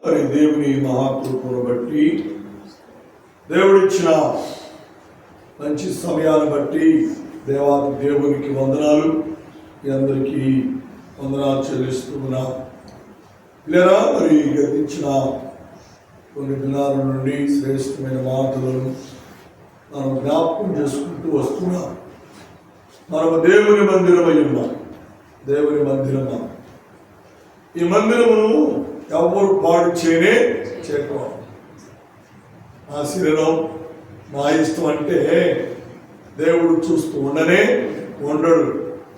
మరి దేవుని మహాకృపను బట్టి, దేవుడిచ్చిన మంచి సమయాన్ని బట్టి దేవునికి వందనాలు. మీ అందరికీ వందనాలు చెల్లిస్తున్నా. ఇలా మరి గతించిన కొన్ని దినాల నుండి శ్రేష్టమైన మాటలను మనం జ్ఞాపకం చేసుకుంటూ వస్తున్నాం. మనము దేవుని మందిరమై ఉన్నాం. దేవుని మందిరమా, ఈ మందిరమును ఎవరు పాడు చేయకూడదు. నా శరీరం నా ఇష్టం అంటే దేవుడు చూస్తూ ఉండడు.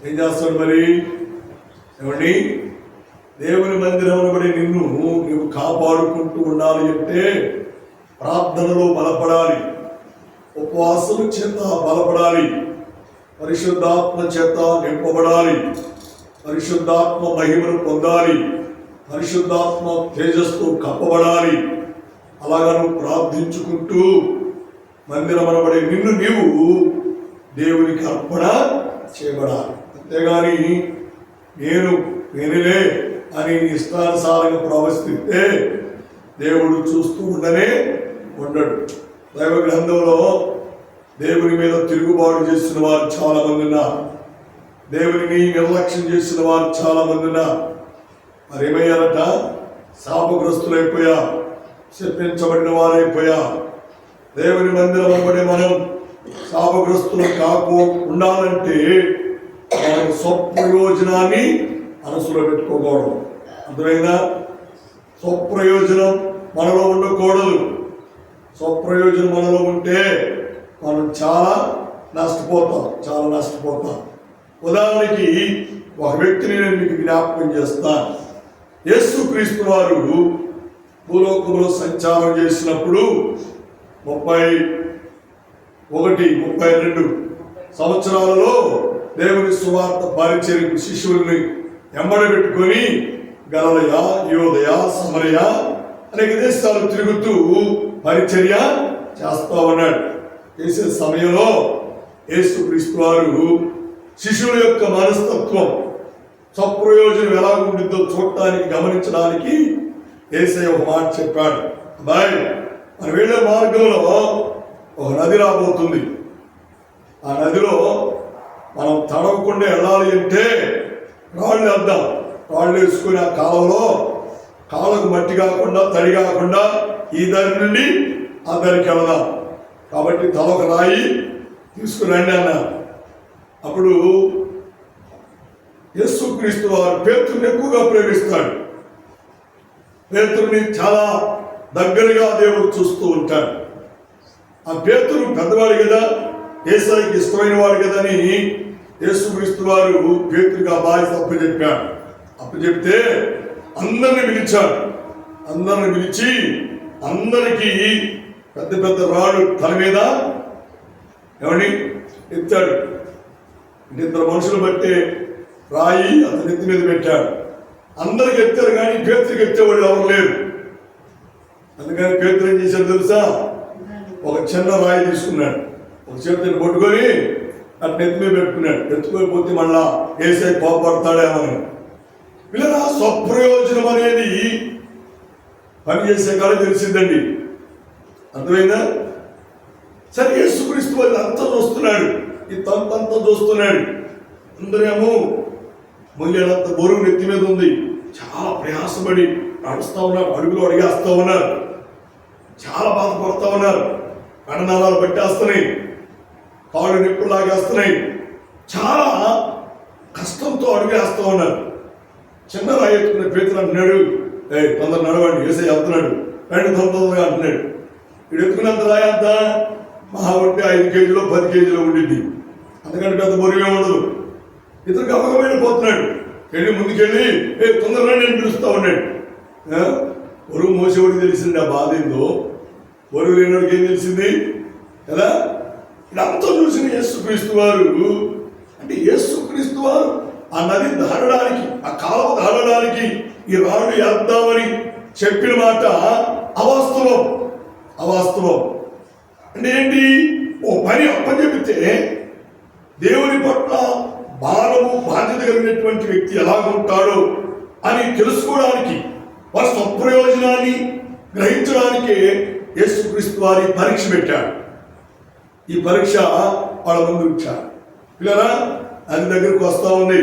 ఏం చేస్తాడు మరి? ఏమండి, దేవుని మందిరమును బడి నీవు కాపాడుకుంటూ ఉండాలి అంటే ప్రార్థనలో బలపడాలి, ఉపవాసం చేత బలపడాలి, పరిశుద్ధాత్మ చేత నింపబడాలి, పరిశుద్ధాత్మ మహిమను పొందాలి, పరిశుద్ధాత్మ తేజస్తో కప్పబడాలి. అలాగా నువ్వు ప్రార్థించుకుంటూ మందిరమనబడే నీవు దేవునికి అర్పణ చేయబడాలి. అంతేగాని నేనులే అని ఇష్టానుసారంగా ప్రవర్తిస్తే దేవుడు చూస్తూ ఉండడు. దైవ గ్రంథంలో దేవుని మీద తిరుగుబాటు చేసిన వారు చాలా మంది ఉన్నారు. దేవుని నిర్లక్ష్యం చేసిన వారు చాలా మంది ఉన్నారు. మరి ఏమయ్యారట? శాపగ్రస్తులైపోయా, శపించబడిన వారైపోయా. దేవుని మందిరం అనబడే మనం శాపగ్రస్తులు ఉండాలంటే మనం స్వప్రయోజనాన్ని మనసులో పెట్టుకోకూడదు. అర్థమైందా? స్వప్రయోజనం మనలో ఉండకూడదు. స్వప్రయోజనం మనలో ఉంటే మనం చాలా నష్టపోతాం. ఉదాహరణకి ఒక వ్యక్తిని నేను మీకు జ్ఞాపకం చేస్తాను. యేసుక్రీస్తు వారు భూలోకంలో సంచారం చేసినప్పుడు 32 సంవత్సరాలలో దేవుని సువార్త పరిచర్యకు శిష్యుల్ని వెంబడబెట్టుకొని గలిలయ, యూదయ, సమరయ అనేక దేశాలు తిరుగుతూ పరిచర్య చేస్తా ఉన్నాడు. చేసే సమయంలో యేసుక్రీస్తు వారు శిష్యుల యొక్క మనస్తత్వం, స్వప్రయోజనం ఎలా ఉండిందో చూడటానికి, గమనించడానికి యేసయ్య ఒక మాట చెప్పాడు. అబ్బాయి, మన వెళ్ళే మార్గంలో ఒక నది రాబోతుంది. ఆ నదిలో మనం తడవకుండా వెళ్ళాలి అంటే రాళ్ళు వేసుకుని ఆ కాలంలో కాళ్ళకు మట్టి కాకుండా, తడి కాకుండా ఈ దారి నుండి ఆ దారికి వెళదాం. కాబట్టి తలొక రాయి తీసుకురండి అన్నారు. అప్పుడు యేసుక్రీస్తు వారు పేతురుని ఎక్కువగా ప్రేమిస్తాడు. పేతురుని చాలా దగ్గరగా దేవుడు చూస్తూ ఉంటాడు. ఆ పేతురు పెద్దవాడు కదా, యేసయ్యకి ఇష్టమైన వాడు కదా అని యేసుక్రీస్తు వారు పేతురుగా బాధ్యత అప్పచెప్తే అందరిని పిలిచి అందరికీ పెద్ద రాళ్ళు తల మీద ఎత్తాడు. 2 మనుషులు బట్టే రాయి అతని ఎత్తి మీద పెట్టాడు. అందరికి ఎత్తారు, కానీ పేతురికి ఎత్తేవాళ్ళు ఎవరు లేరు. అందుకని పేతురు ఏం చేశాడు తెలుసా? ఒక చిన్న రాయి తీసుకున్నాడు, ఒక చేతిని పట్టుకొని అట్లా ఎత్తి మీద పెట్టుకున్నాడు. ఎత్తుకోకపోతే మళ్ళా యేసయ్య కోపడతాడేమని. ఇలా స్వప్రయోజనం అనేది పనిచేసే కాడ తెలిసిందండి. అర్థమైందా? సరే, యేసుక్రీస్తు వాళ్ళు అంతా చూస్తున్నాడు, ఈ తంతంతా చూస్తున్నాడు. అందరేమో మొయ్యలంత బరువు నెత్తి మీద ఉంది. చాలా ప్రయాసపడి నడుస్తూ ఉన్నారు, అడుగులు అడిగేస్తూ ఉన్నారు, చాలా బాధపడుతూ ఉన్నారు. కణనాళాలు పట్టేస్తున్నాయి, కాళ్ళు నిప్పులు లాగేస్తున్నాయి, చాలా కష్టంతో అడుగేస్తూ ఉన్నారు. చిన్న రాయి ఎత్తుకునే పేతురు అంటున్నాడు, తొందర నడవండి, యేసయ్య వెళ్తున్నాడు, రండి తొందరగా అంటున్నాడు. వీడు ఎత్తుకున్నంత రాయి అంతా మహా ఉంటే 5 కేజీలో 10 కేజీలో ఉండింది. అందుకంటే పెద్ద బరువే ఉండదు. ఇతను గమగమైన పోతున్నాడు. ముందుకెళ్ళి తొందరగా నేను పిలుస్తూ ఉన్నాడు. బరువు మోసేవాడికి తెలిసింది ఆ బాధ ఏందో, బరువు లేనివాడికి ఏం తెలిసింది కదా. ఇదంతా చూసిన యేసుక్రీస్తు వారు, అంటే యేసుక్రీస్తు వారు ఆ నది దాటడానికి, ఆ కాలువ దాటడానికి ఈ రాళ్ళు వేద్దామని చెప్పిన మాట అవాస్తవం. అంటే ఏంటి? ఓ పని అప్పచెబితే దేవుని పట్ల భారము బాధ్యత కలిగినటువంటి వ్యక్తి ఎలాగుంటాడో అని తెలుసుకోవడానికి, వారి స్వప్రయోజనాన్ని గ్రహించడానికి యేసుక్రీస్తు వారి పరీక్ష పెట్టాడు. ఈ పరీక్ష వాళ్ళ ముందు ఉంచాడు. పిల్లరా, అది దగ్గరకు వస్తూ ఉంది.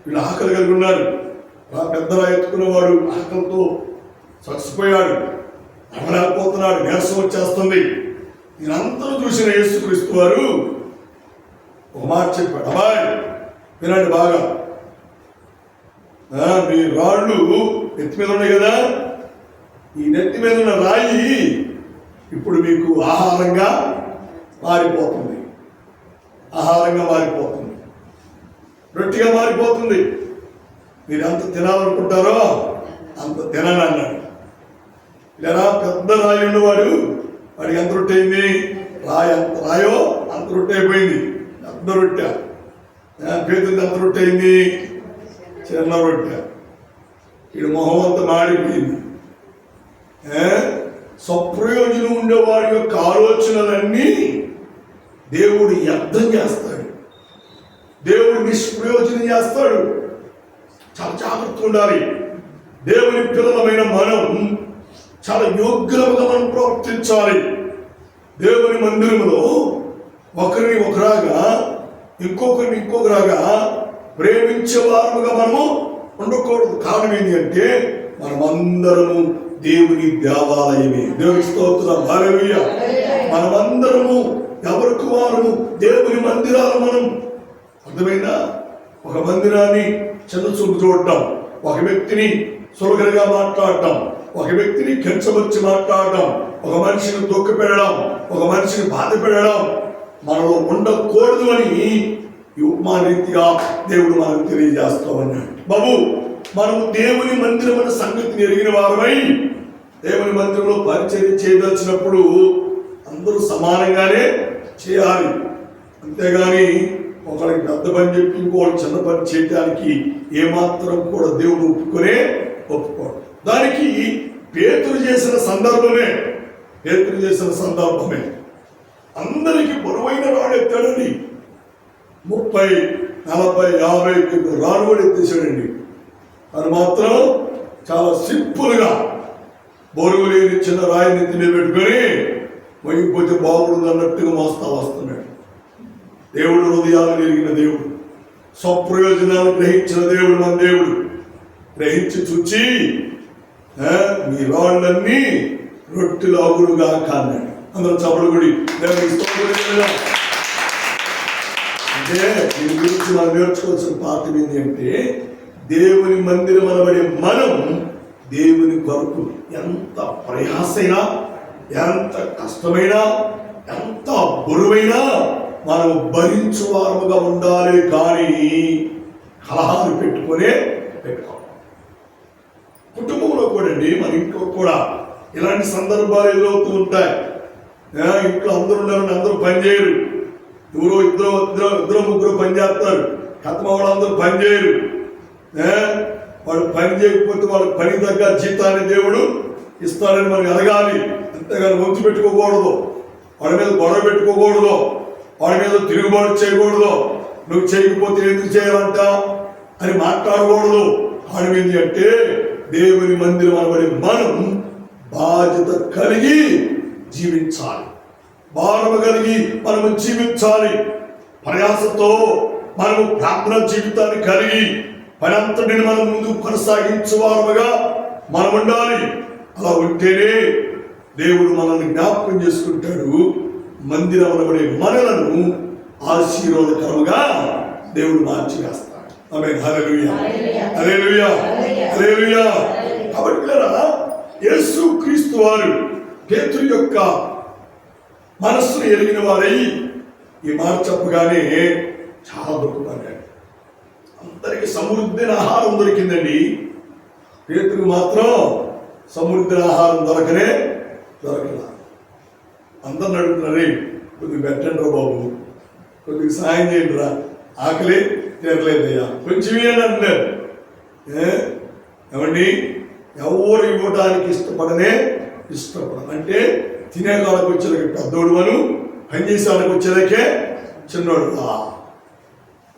వీళ్ళు ఆకలి కలిగి ఉన్నారు. పెద్దలా ఎత్తుకున్నవాడు ఆకలితో చచ్చిపోయాడు, అమలేకపోతున్నాడు, నీరసం వచ్చేస్తుంది. దీనంతరూ చూసిన యేసుక్రీస్తు వారు ఒక మాట చెప్పాడు. అబ్బాయి వినండి బాగా, మీ రాళ్ళు నెత్తి మీద ఉన్నాయి కదా, ఈ నెత్తి మీద ఉన్న రాయి ఇప్పుడు మీకు ఆహారంగా మారిపోతుంది, ఆహారంగా మారిపోతుంది, రొట్టిగా మారిపోతుంది. మీరు ఎంత తినాలనుకుంటారో అంత తినని అన్నాడు. ఇలా పెద్ద రాయి ఉన్నవాడు, వాడికి ఎంత రొట్టె అయింది? రాయి ఎంత రాయో అంత రొట్టె అయిపోయింది, పెద్ద రొట్టె. పేదలు ఎంత రొట్టె అయింది? చిన్న రొట్టె. వీడు మొహం అంతా మాడిపోయింది. స్వప్రయోజనం ఉండేవాడి యొక్క ఆలోచనలన్నీ దేవుడు వ్యర్థం చేస్తాడు, దేవుడు నిష్ప్రయోజనం చేస్తాడు. చాలా జాగ్రత్తగా ఉండాలి. దేవుని పిల్లలమైన మనం చాలా యోగ్యులుగా మనం ప్రవర్తించాలి. దేవుని మందిరంలో ఒకరిని ఒకరాగా ఇంకొకరిని ఇంకొకరాగా ప్రేమించే వారముగా మనము ఉండకూడదు. కారణం ఏంటి అంటే మనమందరము దేవుని దేవాలయమే. దేవుని స్తోత్రం, హల్లెలూయా. మనమందరము ఎవరికి వారము దేవుని మందిరాలు. మనం అర్థమైందా? ఒక మందిరాన్ని చిన్న చూపు చూడటం, ఒక వ్యక్తిని సులగరగా మాట్లాడటం, ఒక వ్యక్తిని కించమర్చి మాట్లాడటం, ఒక మనిషిని దుఃఖ పెట్టడం, ఒక మనిషిని బాధ పెట్టడం మనలో ఉండకూడదు అని ఈ ఉపమా రీతిగా దేవుడు మనకు తెలియజేస్తామన్నాడు. బాబు, మనము దేవుని మందిరం అనే సంగతిని ఎరిగిన వారమై దేవుని మందిరంలో పరిచయం చేయదలిచినప్పుడు అందరూ సమానంగానే చేయాలి. అంతేగాని ఒకరికి పెద్ద పని చెప్పి ఇంకోటి చిన్న పని చేయడానికి ఏమాత్రం కూడా దేవుడు ఒప్పుకోడు. దానికి పేతురు చేసిన సందర్భమే అందరికీ బరువైన రాడు ఎత్తాడండి. 30, 40, 50 రాడు కూడా ఎత్తేసాడండి. అది మాత్రం చాలా సింపుల్గా బరువు లేని చిన్న రాయిని ఎత్తినే పెట్టుకొని మొగిపోతే బాగుంది అన్నట్టుగా మోస్తా వస్తున్నాడు. దేవుడు హృదయాలు ఎరిగిన దేవుడు, స్వప్రయోజనాలు గ్రహించిన దేవుడు మన దేవుడు. గ్రహించి చూచి మీ రాళ్ళన్నీ రొట్టెలాగుడుగా అన్నాడు. అందరూ చపడుగుడి. అంటే దీని గురించి మనం నేర్చుకోవాల్సిన పాఠం ఏంటి అంటే దేవుని మందిరం అనబడే మనం దేవుని కొరకు ఎంత ప్రయాసైనా, ఎంత కష్టమైనా, ఎంత బరువైనా మనం భరించువారముగా ఉండాలి. కానీ కలహాలు పెట్టుకోవాలి. కుటుంబంలో కూడా అండి, మన ఇంట్లో కూడా ఇలాంటి సందర్భాలు ఎదురవుతూ ఉంటాయి. ఇంట్లో అందరూ ఉన్నారని అందరూ పనిచేయరు. ఎవరో ఇద్దరు ముగ్గురు పని చేస్తారు. కథమ వాళ్ళందరూ పని చేయరు. వాడు పని చేయకపోతే వాళ్ళకి పని తగ్గ జీతాన్ని దేవుడు ఇస్తాడని మనకి అడగాలి. అంతేగాని వంతు పెట్టుకోకూడదు, వాడి మీద గొడవ పెట్టుకోకూడదు, వాడి మీద తిరుగుబాటు చేయకూడదు. నువ్వు చేయకపోతే ఎందుకు చేయాలంట అని మాట్లాడకూడదు. ఆడమేంది అంటే దేవుని మందిరం అనబడి మనం బాధ్యత కలిగి జీవించాలి, భారము కలిగి మనము జీవించాలి. ప్రయాసతో మనము ప్రార్థన జీవితాన్ని కలిగి పనంతటిని మనం ముందుకు కొనసాగించేవారుగా మనం ఉండాలి. అలా ఉంటేనే దేవుడు మనల్ని జ్ఞాపకం చేసుకుంటాడు. మందిరం అనబడే మనలను ఆశీర్వాదకరముగా దేవుడు మార్చి వేస్తాడు. ఆమేన్. హల్లెలూయా, హల్లెలూయా, హల్లెలూయా. కాబట్టి యేసు క్రీస్తు వారు పేతురు యొక్క మనస్సును ఎరిగిన వారై ఈ మాట చెప్పగానే చాలా దుఃఖపడ్డాడు. అందరికి సమృద్ధైన ఆహారం దొరికిందండి, పేతురు మాత్రం సమృద్ధైన ఆహారం దొరకలా. అందరిని అడుగుతున్నారే, కొద్దిగా పెట్టండి రా బాబు, కొద్దిగా సాయం చేయండి రా, ఆకలి తీరలేదయ్యా, కొంచెం ఏమని అంటున్నారు. ఏమండి, ఎవరు ఇవ్వడానికి ఇష్టపడదు. అంటే తినే కాళ్ళకి వచ్చేదాకే పెద్దోడు, మనం పనిచేసే వాళ్ళకి వచ్చేదాకే చిన్నోడు.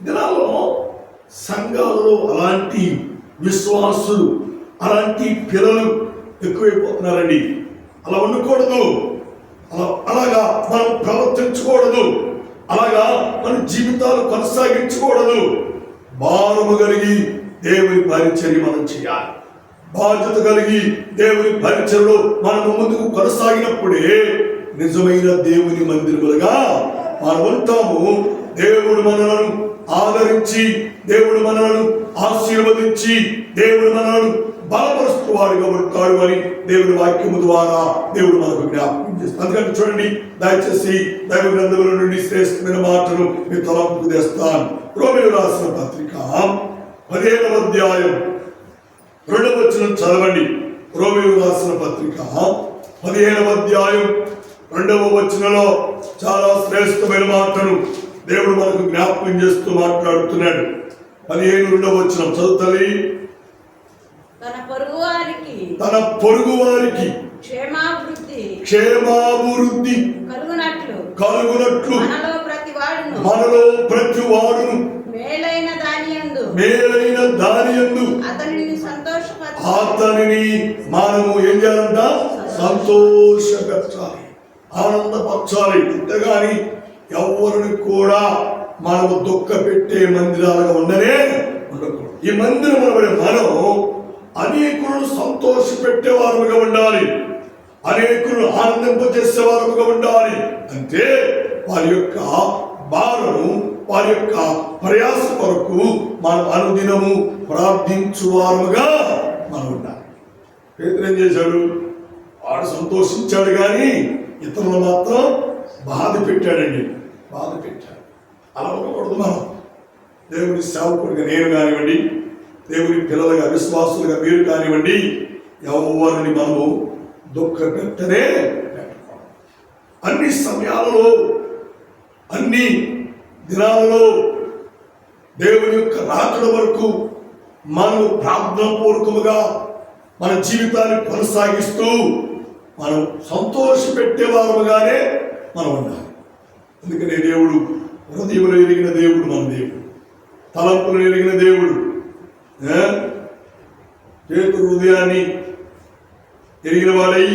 దినాల్లో సంఘాలలో అలాంటి విశ్వాసులు, అలాంటి పిల్లలు ఎక్కువైపోతున్నారండి. అలా ఉండకూడదు. అలాగా మనం ప్రవర్తించకూడదు. అలాగా మన జీవితాలు కొనసాగించకూడదు. భారము కలిగి దేవుని పరిచర్య మనం చేయాలి. బాధ్యత కలిగి దేవుని పరిచర్యలో మనం ముందుకు కొనసాగినప్పుడే నిజమైన దేవుని మందిరములుగా మనం ఉంటాము. దేవుడు మనలను ఆదరించి, దేవుడు మనలను ఆశీర్వదించి, దేవుడు మనలను బలపరుస్తూ వాడుగా ఉంటాడు అని దేవుని వాక్యము ద్వారా దేవుడు మనకు జ్ఞాపకం చేస్తాడు. అందుకంటే చూడండి, దయచేసి దైవ గ్రంథముల నుండి శ్రేష్టమైన మాటను మీ తలంపుకు తెస్తాను. రోమీయులకు రాసిన పత్రిక 15వ అధ్యాయం 2వ వచనం చదవండి. రోమీయులకు రాసిన పత్రిక 15వ అధ్యాయం 2వ వచనంలో చాలా శ్రేష్టమైన మాటను దేవుడు మనకు జ్ఞాపకం చేస్తూ మాట్లాడుతున్నాడు. 15వ వచనం చదువుతలి. తన పొరుగు వారికి క్షేమాభివృద్ధి కలుగునట్లు మనలో ప్రతి వాడును మేలైన దానియందు అతనిని మనము ఏం చేయాలంట? సంతోషపరచాలి, ఆనందపరచాలి. అంతేగాని ఎవరిని కూడా మనము దుఃఖ పెట్టే మందిరాలుగా ఉండనే ఉండకూడదు. ఈ మందిరం మనం అనేకులను సంతోష పెట్టేవారుగా ఉండాలి, అనేకులను ఆనందింపజేసేవారుగా ఉండాలి. అంటే వారి యొక్క భారము, వారి యొక్క ప్రయాస కొరకు మనం అనుదినము ప్రార్థించువారుగా మనం ఉండాలి. పేతురు ఏం చేశాడు? వాడు సంతోషించాడు కానీ ఇతరులు మాత్రం బాధ పెట్టాడండి, బాధ పెట్టాడు. అలా ఉండకూడదు. మనం దేవుని సేవకుడిగా నేను కానివ్వండి, దేవుని పిల్లలుగా విశ్వాసులుగా మీరు కానివ్వండి, ఎవరిని మనము దుఃఖ పెట్టనే పెట్టకూడదు. అన్ని సమయాలలో, అన్ని దినాలలో దేవుని యొక్క రాకడ వరకు మనము ప్రార్థన పూర్వకముగా మన జీవితాన్ని కొనసాగిస్తూ మనం సంతోష పెట్టేవారుగానే మనం ఉండాలి. అందుకనే దేవుడు హృదయంలో ఎరిగిన దేవుడు మన దేవుడు, తలంపులు ఎరిగిన దేవుడు. పేతురు హృదయాన్ని ఎరిగిన వాడై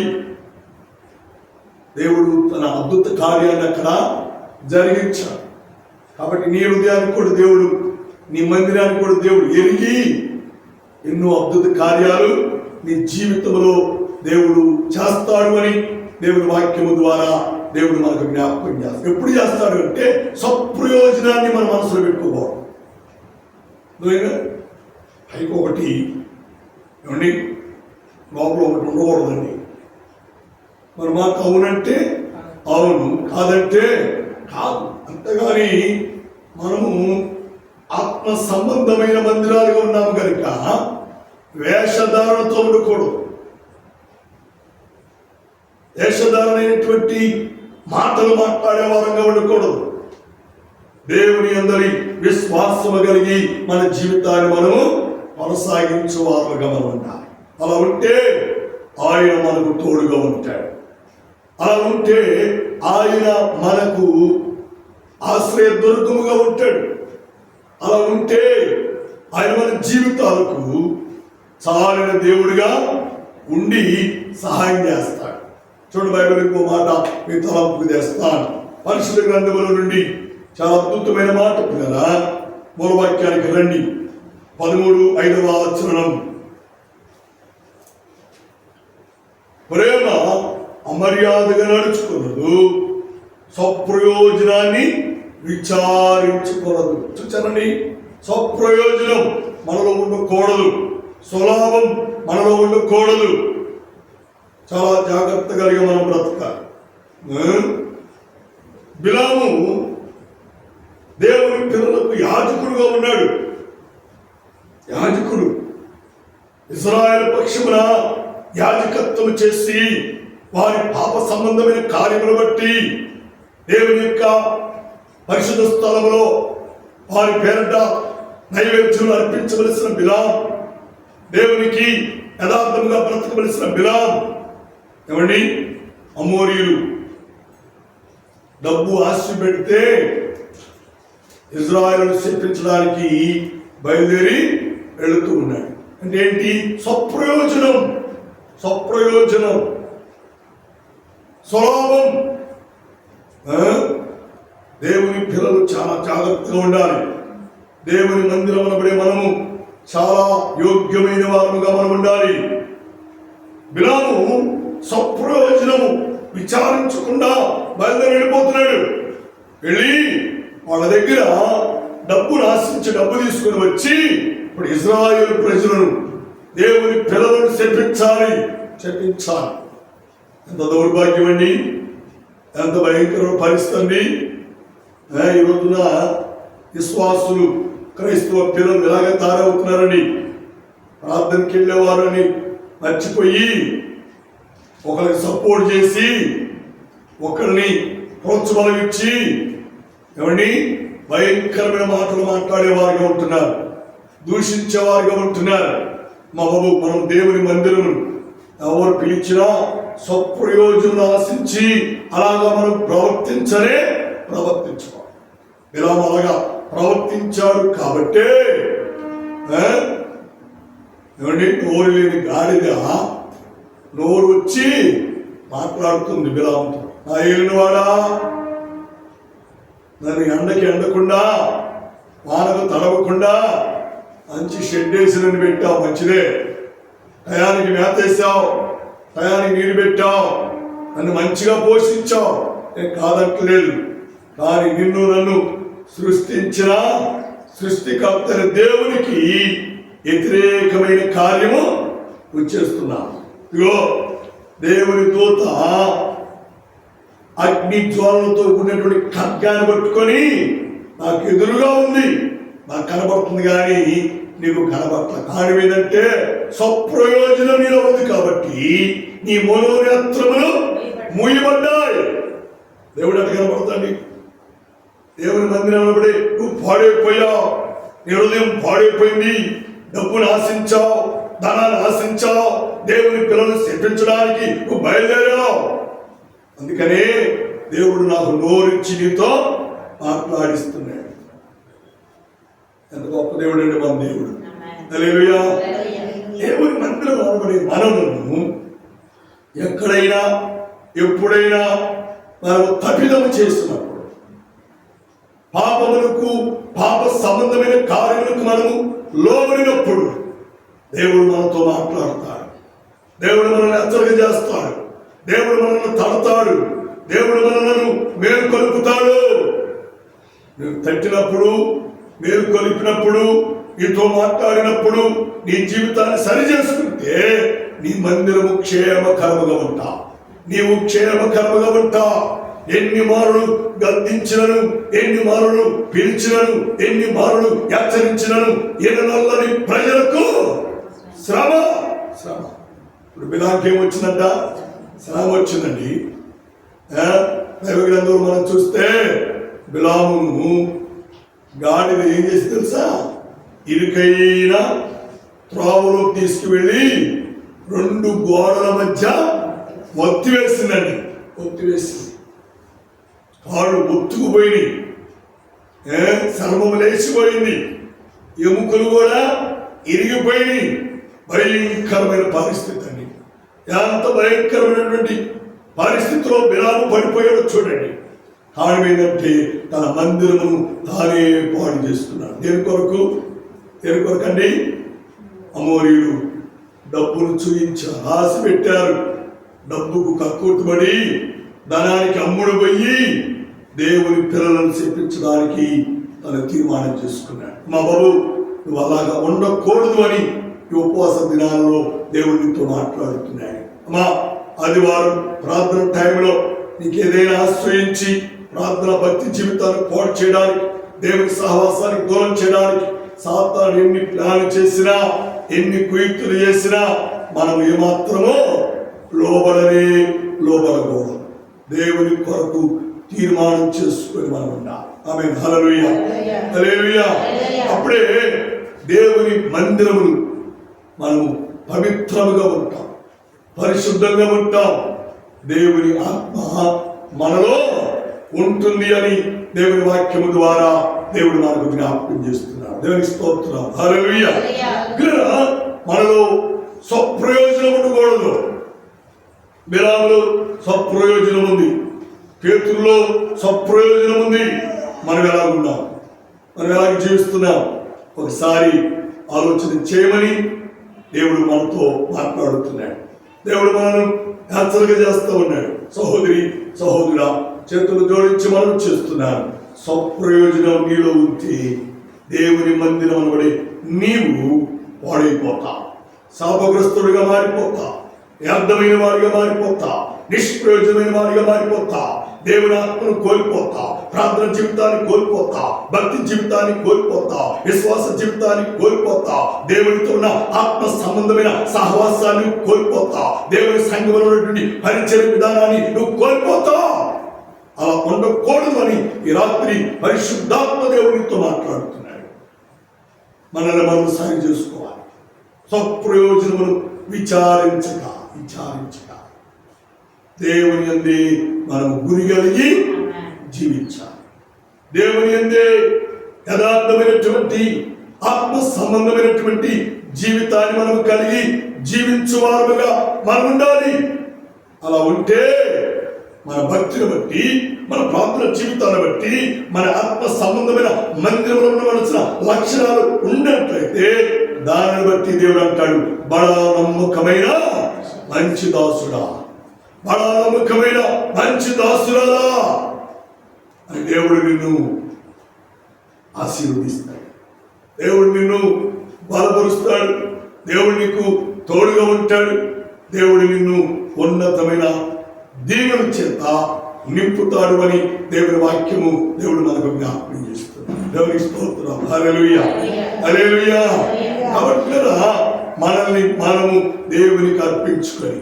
దేవుడు తన అద్భుత కార్యాన్ని అక్కడ జరిగించాడు. కాబట్టి నీ హృదయానికి కూడా దేవుడు, నీ మందిరానికి కూడా దేవుడు ఎరిగి ఎన్నో అద్భుత కార్యాలు నీ జీవితంలో దేవుడు చేస్తాడు అని దేవుడి వాక్యము ద్వారా దేవుడు మనకు జ్ఞాపకం చేస్తాడు. ఎప్పుడు చేస్తాడు అంటే సప్రయోజనాన్ని మన మనసులో పెట్టుకోవాలి. పైకి ఒకటి ఏమండి, లోపల ఒకటి ఉండకూడదండి. మరి మాకు అవునంటే అవును, కాదంటే కాదు. అంతేగాని మనము ఆత్మ సంబంధమైన మందిరాలుగా ఉన్నాము కనుక వేషధారణతో ఉండకూడదు. వేషధారణైనటువంటి మాటలు మాట్లాడే వారంగా ఉండకూడదు. దేవుని అందరి విశ్వాసము కలిగి మన జీవితాన్ని మనము కొనసాగించే వారుగా మనం ఉండాలి. అలా ఉంటే ఆయన మనకు తోడుగా ఉంటాడు. అలా ఉంటే ఆయన మనకు ఆశ్రయ దుర్గముగా ఉంటాడు. అలా ఉంటే ఆయన మన జీవితాలకు చాలిన దేవుడిగా ఉండి సహాయం చేస్తాడు. చూడు, బైబిల్ ఇంకో మాట మీ తలంపుకు తెస్తాను. పరిశుద్ధ గ్రంథముల నుండి చాలా అద్భుతమైన మాట కదా. మూలవాక్యానికి రండి. 13:5 వచనం. ప్రేమ అమర్యాదగా నడుచుకున్నదు, స్వప్రయోజనాన్ని విచారించుకోవద్దు. చూచారండి, స్వప్రయోజనం మనలో ఉండకూడదు, స్వలాభం మనలో ఉండకూడదు. చాలా జాగ్రత్త కలిగి మనం బ్రతకాలి. బిలాము దేవుని పిల్లలకు యాజకుడుగా ఉన్నాడు. యాజకుడు ఇశ్రాయేలు పక్షమున యాజకత్వం చేసి వారి పాప సంబంధమైన కార్యములు బట్టి దేవుని యొక్క పరిశుద్ధ స్థలములో వారి పేరిట నైవేద్యం అర్పించవలసిన బిలాం, దేవునికి యథార్థంగా బ్రతకవలసిన బిలాం ఏమండి, అమోరీయులు డబ్బు ఆశ పెడితే ఇజ్రాయేలును శపించడానికి బయలుదేరి వెళుతూ ఉన్నాడు. అంటే ఏంటి? స్వప్రయోజనం. స్వప్రయోజనం, స్వలాభం. దేవుని పిల్లలు చాలా జాగ్రత్తగా ఉండాలి. దేవుని మందిరం అనబడే మనము చాలా యోగ్యమైన వారముగా మనం ఉండాలి. బిలాము స్వప్రయోజనము విచారించకుండా బయలుదేరి వెళ్ళిపోతున్నాడు. వెళ్ళి వాళ్ళ దగ్గర డబ్బును ఆశించి డబ్బు తీసుకుని వచ్చి ఇప్పుడు ఇజ్రాయేలు ప్రజలను, దేవుని పిల్లలను చెప్పించాలి. ఎంత దౌర్భాగ్యం అండి, ఎంత భయంకరమైన పరిస్థితి అండి. ఈ రోజున విశ్వాసులు, క్రైస్తవ పిల్లలు ఇలాగే తయారవుతున్నారని, ప్రార్థనకి వెళ్ళేవారని మర్చిపోయి ఒకరికి సపోర్ట్ చేసి ఒకరిని ప్రోత్సాహం ఇచ్చి ఏమండి భయంకరమైన మాటలు మాట్లాడేవారుగా ఉంటున్నారు, దూషించేవారుగా ఉంటున్నారు. మా బాబు, మనం దేవుని మందిరము ఎవరు పిలిచినా స్వప్రయోజనం ఆశించి అలాగా మనం ప్రవర్తించాలి. బిలాము అలాగా ప్రవర్తించాడు కాబట్టే ఏమండి నోరు లేని గాడిద నోరు వచ్చి మాట్లాడుతుంది బిలాముతో. నా ఏలినవాడా, నన్ను ఎండకి ఎండకుండా వానకు తడవకుండా మంచి షెడ్ వేసి నన్ను పెట్టావు, మంచిదే. టయానికి మేత వేసావు, టయానికి నీళ్ళు పెట్టావు, నన్ను మంచిగా పోషించావు, నేను కాదంటలేదు. కానీ నిన్ను నన్ను సృష్టించిన సృష్టికర్త దేవునికి వ్యతిరేకమైన కార్యము చేస్తున్నా. ఇగో దేవుని దూత అగ్ని జ్వాలలతో ఉన్నటువంటి ఖడ్గాన్ని పట్టుకొని నాకు ఎదురుగా ఉంది, నాకు కనబడుతుంది కానీ నీకు కనబడట్ల. కారణం ఏంటంటే స్వప్రయోజనం నీలో ఉంది కాబట్టి నీ మనోనేత్రములు మూయబడ్డాయి. దేవుడు అట్లా కనబడతాడు. దేవుని మందిరం అనబడి నువ్వు పాడైపోయావు, నీ హృదయం పాడైపోయింది, డబ్బును ఆశించావు, ధనాన్ని ఆశించావు, దేవుని పిల్లలు శపించడానికి నువ్వు బయలుదేరావు. అందుకనే దేవుడు నాకు నోరిచ్చి నీతో మాట్లాడిస్తున్నాడు. ఎంత గొప్ప దేవుడు అండి మన దేవుడు. హల్లెలూయా. దేవుని మందిరం అనబడే మనము ఎక్కడైనా ఎప్పుడైనా మనం తప్పిదము చేస్తున్నప్పుడు, పాపములకు పాప సంబంధమైన కార్యములకు మనము లోబడినప్పుడు దేవుడు మనతో మాట్లాడతాడు, దేవుడు మనల్ని హెచ్చరిక చేస్తాడు, దేవుడు మనల్ని తడతాడు, దేవుడు మనల్ని మేలుకొలుపుతాడు. నువ్వు తట్టినప్పుడు, మేలుకొలిపినప్పుడు, నీతో మాట్లాడినప్పుడు నీ జీవితాన్ని సరి చేసుకుంటే నీ మందిరము క్షేమకరముగా ఉంటా, నీవు క్షేమకరముగా ఉంటా. ఎన్ని మారులు గద్దించినను, ఎన్ని మారులు పిలిచినను, ఎన్ని మారులు హెచ్చరించినను ఎననల్లని ప్రజలకు శ్రమ. ఇప్పుడు బిలాముకి ఏమొచ్చిందంట? శ్రమ వచ్చిందండి. దైవ గ్రంథంలో మనం చూస్తే బిలామును గాడిద ఏం చేసి తెలుసా? ఇరుకైన త్రోవలో తీసుకువెళ్ళి 2 గోడల మధ్య ఒత్తివేసిందండి. ఒత్తివేసింది, కాళ్ళు ఒత్తుకుపోయింది, చర్మం లేచిపోయింది, ఎముకలు కూడా ఇరిగిపోయింది. భయంకరమైన పరిస్థితి అండి. ఎంత భయంకరమైనటువంటి పరిస్థితిలో బిలాము పడిపోయాడో చూడండి. కారణం ఏంటంటే తన మందిరమును తానే పాడు చేసుకున్నాడు. దేని కొరకండి? అమోరీయులు డబ్బును చూయించారు, ఆశ పెట్టారు, డబ్బుకు కక్కుర్తిపడి ధనానికి అమ్ముడు పోయి దేవుని పిల్లలను చెప్పించడానికి తను తీర్మానం చేసుకున్నాడు. మా బాబు, నువ్వు అలాగా ఉండకూడదు అని ఈ ఉపవాస దినాలలో దేవునితో మాట్లాడుతున్నాడు. అమ్మా, ఆదివారం ప్రార్థన టైంలో నీకు ఏదైనా ఆశ్రయించి ప్రార్థన భక్తి జీవితాన్ని పాడు చేయడానికి, దేవుని సహవాసానికి దూరం చేయడానికి సాతాను ఎన్ని ప్లాన్ చేసినా, ఎన్ని కుయుక్తులు చేసినా మనం ఏమాత్రమో లోబడకూడదు. దేవుని కొరకు తీర్మానం చేసుకొని మనం ఉండాలి. ఆమేన్. హల్లెలూయా, హల్లెలూయా. అప్పుడే దేవుని మందిరమును మనము పవిత్రముగా ఉంటాం, పరిశుద్ధంగా ఉంటాం. దేవుని ఆత్మ మనలో ఉంటుంది అని దేవుని వాక్యము ద్వారా దేవుడు మనకు జ్ఞాపకం చేస్తున్నాడు. దేవుని స్తోత్రం. హల్లెలూయా. మనలో స్వప్రయోజనం ఉండకూడదు. బిలాములో స్వప్రయోజనం ఉంది, పేతురులో స్వప్రయోజనం ఉంది. మనం ఎలాగున్నాం, మనం ఎలాగ జీవిస్తున్నాం ఒకసారి ఆలోచన చేయమని దేవుడు మనతో మాట్లాడుతున్నాడు. దేవుడు మనల్ని హెచ్చరిక చేస్తూ ఉన్నాడు. సహోదరి సహోదరుడా, చేతులు జోడించి మనం చేస్తున్నాను. స్వప్రయోజనం నీలో ఉంటే దేవుని మందిరం అనబడే నీవు పాడైపోతావు, శాపగ్రస్తుడిగా మారిపోతా, వ్యర్థమైన వాడిగా మారిపోతా, నిష్ప్రయోజనమైన వాడిగా మారిపోతా, దేవుని ఆత్మను కోల్పోతా, ప్రార్థన జీవితాన్ని కోల్పోతా, భక్తి జీవితాన్ని కోల్పోతా, విశ్వాస జీవితాన్ని కోల్పోతా, దేవునితో ఉన్న ఆత్మ సంబంధమైన సహవాసాన్ని కోల్పోతా, దేవుని సంఘంలో ఉన్నటువంటి పరిచయ విధానాన్ని నువ్వు కోల్పోతా. అలా ఉండకూడదు అని ఈ రాత్రి పరిశుద్ధాత్మ దేవునితో మాట్లాడుతున్నాడు. మనల్ని మనం సాయం చేసుకోవాలి. స్వప్రయోజనములు విచారించక దేవుని యందే మనం గురి కలిగి జీవించాలి. దేవుని యందే యథార్థమైనటువంటి ఆత్మ సంబంధమైనటువంటి జీవితాన్ని మనం కలిగి జీవించువారుగా మనం ఉండాలి. అలా ఉంటే మన భక్తిని బట్టి, మన ప్రార్థన జీవితాన్ని బట్టి, మన ఆత్మ సంబంధమైన మందిరంలో ఉండవలసిన లక్షణాలు ఉన్నట్లయితే దానిని బట్టి దేవుడు అంటాడు, బడా నమ్మకమైన మంచి దాసుడా, బడా నమ్మకమైన మంచి దాసురాలా అని దేవుడు నిన్ను ఆశీర్వదిస్తాడు. దేవుడు నిన్ను బలపరుస్తాడు. దేవుడు నీకు తోడుగా ఉంటాడు. దేవుడు నిన్ను ఉన్నతమైన దీవెన చేత నింపుతాడు అని దేవుని వాక్యము దేవుడు మనకు జ్ఞాపకం చేస్తున్నాడు. దేవునికి స్తోత్రం. హల్లెలూయా, హల్లెలూయా. కాబట్టి మనల్ని మనము దేవునికి అర్పించుకొని,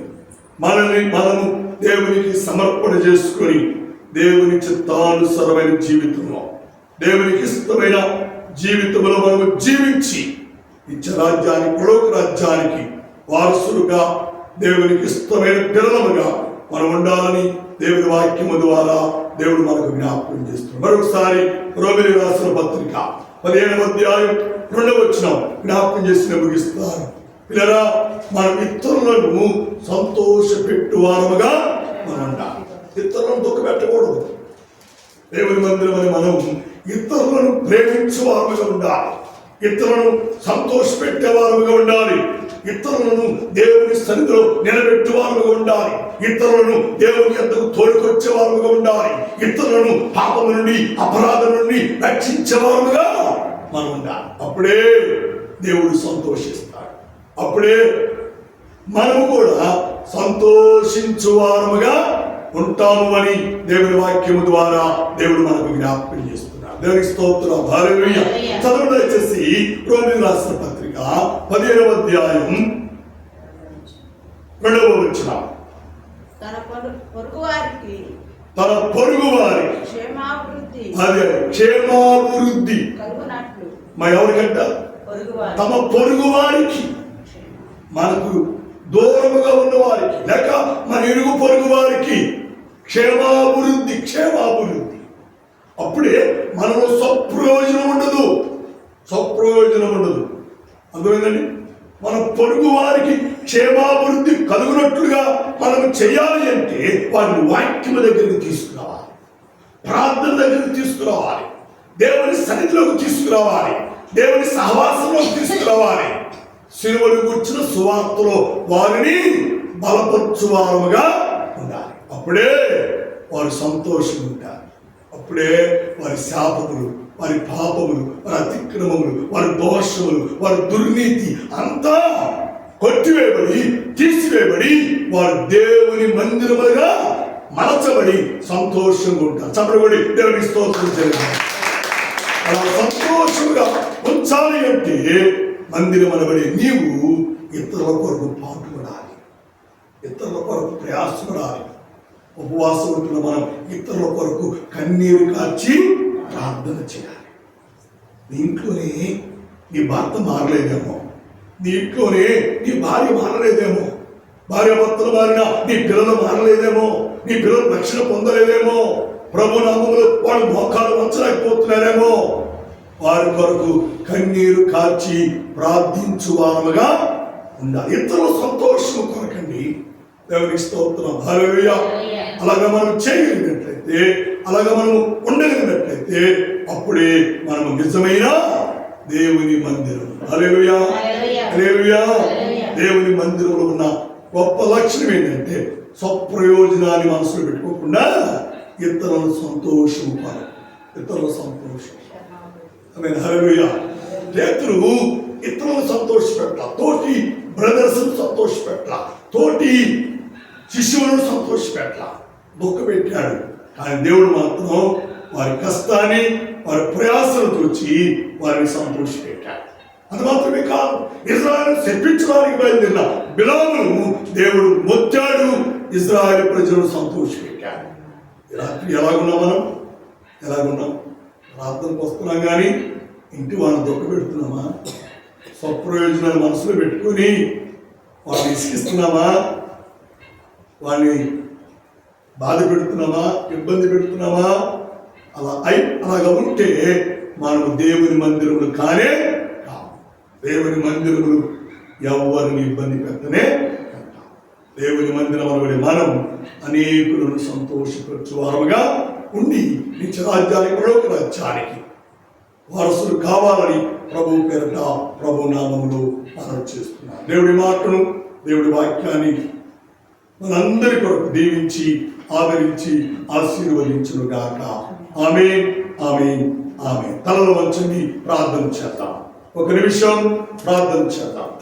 మనల్ని మనము దేవునికి సమర్పణ చేసుకొని, దేవుని చిత్తానుసరమైన జీవితంలో, దేవునికి ఇష్టమైన జీవితంలో మనము జీవించి నిత్య రాజ్యానికి, పరలోక రాజ్యానికి వారసులుగా, దేవునికి ఇష్టమైన పిల్లలుగా మనం ఉండాలని దేవుని వాక్యము ద్వారా దేవుడు మనకు జ్ఞాపకం చేస్తున్నాడు. మరొకసారి రోమిలి రాసిన పత్రిక 15వ అధ్యాయం 2వ వచనం జ్ఞాపకం చేసి ముగిస్తాను. పిల్లరా, మనం ఇతరులను సంతోష పెట్టువారముగా మనం ఉండాలి. ఇతరులను దుఃఖపెట్టకూడదు. దేవుని మందిరమని మనం ఇతరులను ప్రేమించేవారుగా ఉండాలి. ఇతరులను సంతోషపెట్టేవారుగా ఉండాలి. ఇతరులను దేవుని సన్నిధిలో నిలబెట్టేవారుగా ఉండాలి. ఇతరులను దేవుని యొద్దకు తోడుకొచ్చేవారుగా ఉండాలి. ఇతరులను పాపం నుండి, అపరాధం నుండి రక్షించేవారుగా మనం ఉండాలి. అప్పుడే దేవుడు సంతోషిస్తాడు. అప్పుడే మనము కూడా సంతోషించువారముగా ఉంటాము అని దేవుని వాక్యము ద్వారా దేవుడు మనకు జ్ఞాపకం చేస్తున్నాడు. దేవునికి స్తోత్రం. హల్లెలూయా. చదవండి దయచేసి రోమీయులకు రాసిన పత్రిక 15వ అధ్యాయం 2వ వచనం. తన పొరుగువారికి క్షేమాభివృద్ధి కలుగునట్లు. మరి ఎవరికంట? తమ పొరుగు వారికి, మనకు దూరముగా ఉన్న వారికి, లేక మన ఇరుగు పొరుగు వారికి క్షేమాభివృద్ధి. అప్పుడే మనలో స్వప్రయోజనం ఉండదు. అందుకేనండి, మన పొరుగు వారికి క్షేమాభివృద్ధి కలుగునట్లుగా మనం చేయాలి అంటే వారిని వాక్యము దగ్గరికి తీసుకురావాలి, ప్రార్థన దగ్గరికి తీసుకురావాలి, దేవుని సన్నిధిలోకి తీసుకురావాలి, దేవుని సహవాసంలోకి తీసుకురావాలి. సిలువను గుర్చిన సువార్తలో వారిని బలపరచువారుగా ఉండాలి. అప్పుడే వారు సంతోషంగా ఉంటారు. అప్పుడే వారి శాపములు, వారి పాపములు, వారి అతిక్రమములు, వారి దోషములు, వారి దుర్నీతి అంతా కొట్టివేయబడి, తీసివేయబడి, వారు దేవుని మందిరములుగా మలచబడి సంతోషంగా ఉంటారు. చప్పటి దేవుని స్తోత్రం చేయాలి. అలా సంతోషంగా ఉంచాలి అంటే మందిరం అనబడే నీవు ఇతరుల కొరకు పాటుపడాలి, ఇతరుల కొరకు ప్రయాసపడాలి. ఉపవాసం ఉంటున్న మనం ఇతరుల కొరకు కన్నీరు కార్చి ప్రార్థన చేయాలి. నీ ఇంట్లోనే నీ భర్త మారలేదేమో, నీ ఇంట్లోనే నీ భార్య మారలేదేమో, భార్య భర్తలు మారినా నీ పిల్లలు మారలేదేమో, నీ పిల్లలు రక్షణ పొందలేదేమో, ప్రభు నామములో వాళ్ళు మోకాలు వంచలేకపోతున్నారేమో, వారి కొరకు కన్నీరు కార్చి ప్రార్థించువారుగా ఉండాలి. ఇతరుల సంతోషం కొరకండి. దేవునికి స్తోత్రం. హల్లెలూయా. అలాగా మనం చేయగలిగినట్లయితే, అలాగా మనం ఉండగలిగినట్లయితే అప్పుడే మనం నిజమైన దేవుని మందిరం. హల్లెలూయా, హల్లెలూయా. దేవుని మందిరంలో ఉన్న గొప్ప లక్షణం ఏంటంటే స్వప్రయోజనాన్ని మనసులో పెట్టుకోకుండా ఇతరుల సంతోషం, ఇతరుల సంతోషం. ఆమేన్. హల్లెలూయా. పేతురు ఇతరులను సంతోషపెట్టాల, తోటి బ్రదర్స్ సంతోషపెట్టాల, తోటి శిష్యులను సంతోషపెట్టాల, దుఃఖ పెట్టాడు. కానీ దేవుడు మాత్రం వారి కష్టాన్ని, వారి ప్రయాసాలు చూచి వారిని సంతోషపెట్టాడు. అది మాత్రమే కాదు, ఇజ్రాయెల్ శపించడానికి బయలుదేరిన బిలామును దేవుడు మొత్తాడు, ఇజ్రాయెల్ ప్రజలను సంతోషపెట్టాడు. ఈ రాత్రి ఎలాగున్నాం మనం? ఎలాగున్నాం? ప్రార్థనకు వస్తున్నాం కానీ ఇంటి వాళ్ళని దుఃఖ పెడుతున్నామా? స్వప్రయోజనాలు మనసులో పెట్టుకొని వాళ్ళని ఇసుకిస్తున్నామా? వాళ్ళని బాధ పెడుతున్నామా? ఇబ్బంది పెడుతున్నామా? అలాగా ఉంటే మనము దేవుని మందిరములు కానే కావు. దేవుని మందిరములు ఎవరిని ఇబ్బంది పెట్టనే పెట్టాం. దేవుని మందిరం అనబడి మనం అనేకులను సంతోషపరచు వారముగా ఉండి నిత్యరాజ్యానికి, పరలోక రాజ్యానికి వారసులు కావాలని ప్రభు పేరట, ప్రభు నామములో మనం చేస్తున్నాం. దేవుడి మాటను, దేవుడి వాక్యాన్ని మనందరి కొరకు దీవించి, ఆదరించి, ఆశీర్వదించును గాక. ఆమేన్, ఆమేన్, ఆమేన్. తలలు వంచండి, ప్రార్థన చేద్దాం. ఒక నిమిషం ప్రార్థన చేద్దాం.